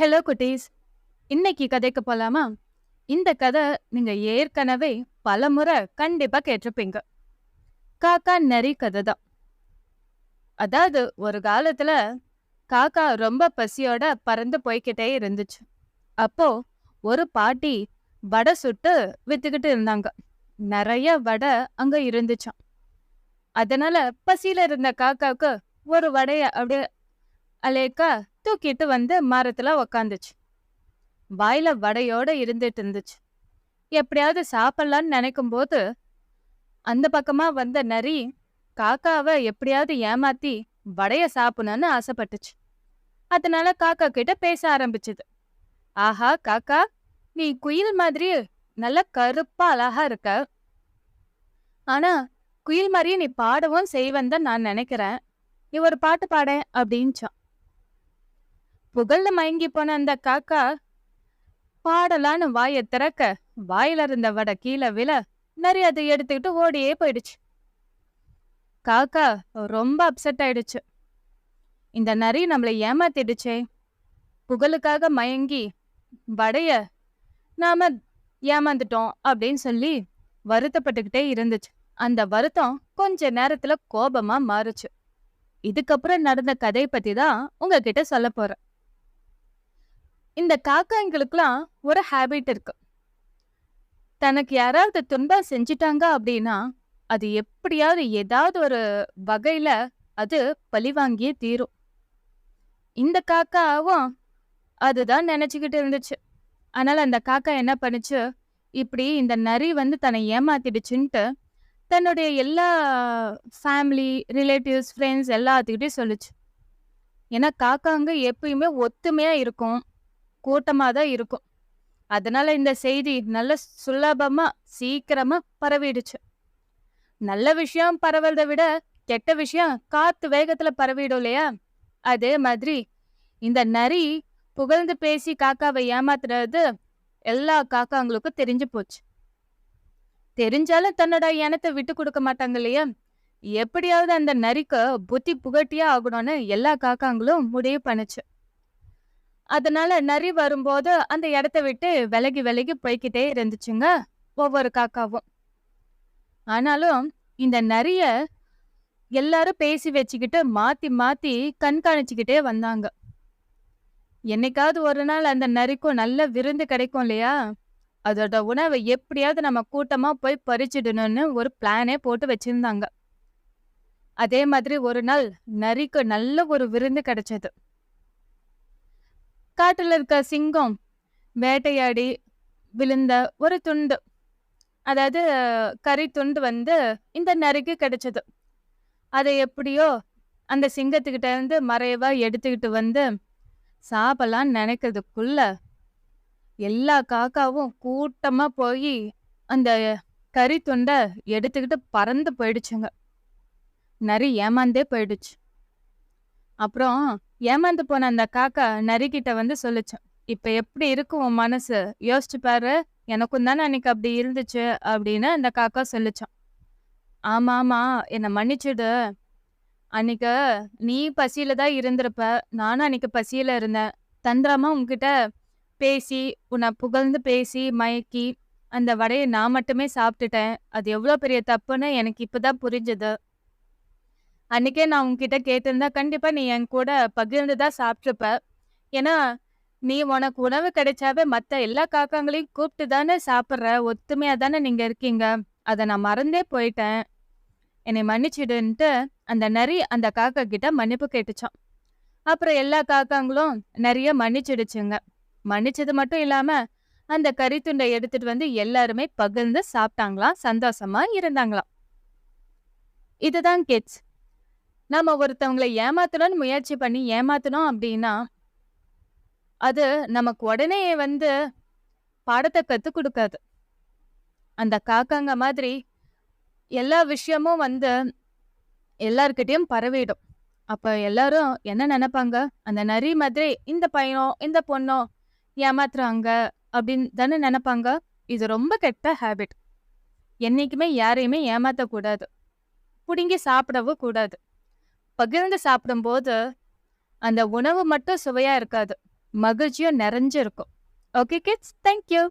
Hello குட்டீஸ். இன்னைக்கு கதைக்கு போலாமா? இந்த கதை நீங்க ஏற்கனவே பலமுறை கண்டிப்பா கேட்டிருப்பீங்க. காக்கா நரி கதை தான். அதாவது ஒரு காலத்துல காக்கா ரொம்ப பசியோட பறந்து போய்க்கிட்டே இருந்துச்சு. அப்போ ஒரு பாட்டி வடை சுட்டு வித்துக்கிட்டு இருந்தாங்க. நிறைய வடை அங்க இருந்துச்சாம். அதனால பசியில இருந்த காக்காவுக்கு ஒரு வடைய அப்படியே அலேக்கா தூக்கிட்டு வந்து மரத்துல உக்காந்துச்சு. வாயில வடையோட இருந்துட்டு இருந்துச்சு. எப்படியாவது சாப்பிடலான்னு நினைக்கும் போது அந்த பக்கமா வந்த நரி காக்காவை எப்படியாவது ஏமாத்தி வடைய சாப்பிடணும்னு ஆசைப்பட்டுச்சு. அதனால காக்கா கிட்ட பேச ஆரம்பிச்சுது. ஆஹா காக்கா, நீ குயில் மாதிரி நல்ல கருப்பா அழகா இருக்க. ஆனா குயில் மாதிரியே நீ பாடவும் செய்வன் தான் நான் நினைக்கிறேன். நீ ஒரு பாட்டு பாடேன் அப்படின்ச்சான். புகழ்ல மயங்கி போன அந்த காக்கா பாடலான்னு வாயை திறக்க வாயில இருந்த வடை கீழே விழ நரி அதை எடுத்துக்கிட்டு ஓடியே போயிடுச்சு. காக்கா ரொம்ப அப்செட் ஆயிடுச்சு. இந்த நரி நம்மளை ஏமாத்திடுச்சே. புகழுக்காக மயங்கி வடைய நாம ஏமாந்துட்டோம் அப்படின்னு சொல்லி வருத்தப்பட்டுக்கிட்டே இருந்துச்சு. அந்த வருத்தம் கொஞ்ச நேரத்துல கோபமா மாறுச்சு. இதுக்கப்புறம் நடந்த கதை பத்தி தான் உங்ககிட்ட சொல்ல போறேன். இந்த காக்காங்களுக்குலாம் ஒரு ஹேபிட் இருக்கு. தனக்கு யாராவது துன்பம் செஞ்சிட்டாங்க அப்படின்னா அது எப்படியாவது ஏதாவது ஒரு வகையில அது பழிவாங்கியே தீரும். இந்த காக்காவும் அதுதான் நினைச்சுக்கிட்டு இருந்துச்சு. அதனால அந்த காக்கா என்ன பண்ணுச்சு, இப்படி இந்த நரி வந்து தன்னை ஏமாத்திடுச்சுன்ட்டு தன்னுடைய எல்லா ஃபேமிலி, ரிலேட்டிவ்ஸ், ஃப்ரெண்ட்ஸ் எல்லாத்துக்கிட்டையும் சொல்லுச்சு. ஏன்னா காக்காங்க எப்பயுமே ஒத்துமையா இருக்கும், கூட்டமா தான் இருக்கும். அதனால இந்த செய்தி நல்ல சுலபமா சீக்கிரமா பரவிடுச்சு. நல்ல விஷயம் பரவறதை விட கெட்ட விஷயம் காத்து வேகத்துல பரவிடும் இல்லையா? அதே மாதிரி இந்த நரி புகழ்ந்து பேசி காக்காவை ஏமாத்துறது எல்லா காக்காங்களுக்கும் தெரிஞ்சு போச்சு. தெரிஞ்சாலும் தன்னோட இனத்தை விட்டு கொடுக்க மாட்டாங்க இல்லையா? எப்படியாவது அந்த நரிக்கு புத்தி புகட்டியா ஆகணும்னு எல்லா காக்காங்களும் முடிவு பண்ணுச்சு. அதனால நரி வரும்போது அந்த இடத்த விட்டு விலகி விலகி போய்கிட்டே இருந்துச்சுங்க ஒவ்வொரு காக்காவும். ஆனாலும் இந்த நரிய எல்லாரும் பேசி வச்சுக்கிட்டு மாத்தி மாத்தி கண்காணிச்சுக்கிட்டே வந்தாங்க. என்னைக்காவது ஒரு நாள் அந்த நரிக்கும் நல்ல விருந்து கிடைக்கும் இல்லையா? அதோட உணவை எப்படியாவது நம்ம கூட்டமா போய் பறிச்சிடணும்னு ஒரு பிளானே போட்டு வச்சிருந்தாங்க. அதே மாதிரி ஒரு நாள் நரிக்கு நல்ல ஒரு விருந்து கிடைச்சது. காட்டுல இருக்க சிங்கம் வேட்டையாடி விழுந்த ஒரு துண்டு, அதாவது கறி துண்டு வந்து இந்த நரிக்கு கிடைச்சது. அதை எப்படியோ அந்த சிங்கத்துக்கிட்ட இருந்து மறைவா எடுத்துக்கிட்டு வந்து சாப்பிடலான்னு நினைக்கிறதுக்குள்ள எல்லா காக்காவும் கூட்டமா போய் அந்த கறி துண்டை எடுத்துக்கிட்டு பறந்து போயிடுச்சுங்க. நரி ஏமாந்தே போயிடுச்சு. அப்புறம் ஏமாந்து போன அந்த காக்கா நரிக்கிட்ட வந்து சொல்லுச்சு, இப்ப எப்படி இருக்கு உன் மனசு, யோசிச்சு பாரு, எனக்கும் தானே அன்னைக்கு அப்படி இருந்துச்சு அப்படின்னு அந்த காக்கா சொல்லுச்சான். ஆமா ஆமா, என்னை மன்னிச்சுடு. அன்னைக்கு நீ பசியில தான் இருந்திருப்ப, நானும் அன்னைக்கு பசியில இருந்தேன். தந்திரமா உன்கிட்ட பேசி, உன்னை புகழ்ந்து பேசி மயக்கி அந்த வடையை நான் மட்டுமே சாப்பிட்டுட்டேன். அது எவ்வளோ பெரிய தப்புன்னு எனக்கு இப்பதான் புரிஞ்சுது. அன்னைக்கே நான் உன்கிட்ட கேட்டிருந்தா கண்டிப்பா நீ என் கூட பகிர்ந்து தான் சாப்பிட்ருப்ப. ஏன்னா நீ உனக்கு உணவு கிடைச்சாவே மத்த எல்லா காக்காங்களையும் கூப்பிட்டு தானே சாப்பிட்ற, ஒத்துமையா தானே நீங்க இருக்கீங்க. அதை நான் மறந்தே போயிட்டேன். என்னை மன்னிச்சிடுன்ட்டு அந்த நரி அந்த காக்கா கிட்ட மன்னிப்பு கேட்டுச்சான். அப்புறம் எல்லா காக்காங்களும் நிறைய மன்னிச்சிடுச்சுங்க. மன்னிச்சது மட்டும் இல்லாம அந்த கறித்துண்டை எடுத்துட்டு வந்து எல்லாருமே பகிர்ந்து சாப்பிட்டாங்களாம், சந்தோஷமா இருந்தாங்களாம். இதுதான் கிட்ஸ். நாம ஒருத்தவங்களை ஏமாத்தணும்னு முயற்சி பண்ணி ஏமாத்தணும் அப்படின்னா அது நமக்கு உடனே வந்து பாடத்தை கத்து கொடுக்காது. அந்த காக்காங்க மாதிரி எல்லா விஷயமும் வந்து எல்லார்கிட்டயும் பரவிடும். அப்ப எல்லாரும் என்ன நினைப்பாங்க, அந்த நரி மாதிரி இந்த பையனோ இந்த பொண்ணோ ஏமாத்துறாங்க அப்படின்னு தானே நினைப்பாங்க. இது ரொம்ப கெட்ட ஹேபிட். என்னைக்குமே யாரையுமே ஏமாத்தக்கூடாது, புடுங்கி சாப்பிடவும் கூடாது. பகிர்ந்து சாப்பிடும்போது அந்த உணவு மட்டும் சுவையா இருக்காது, மகிழ்ச்சியும் நிறைஞ்சிருக்கும். Okay kids, thank you.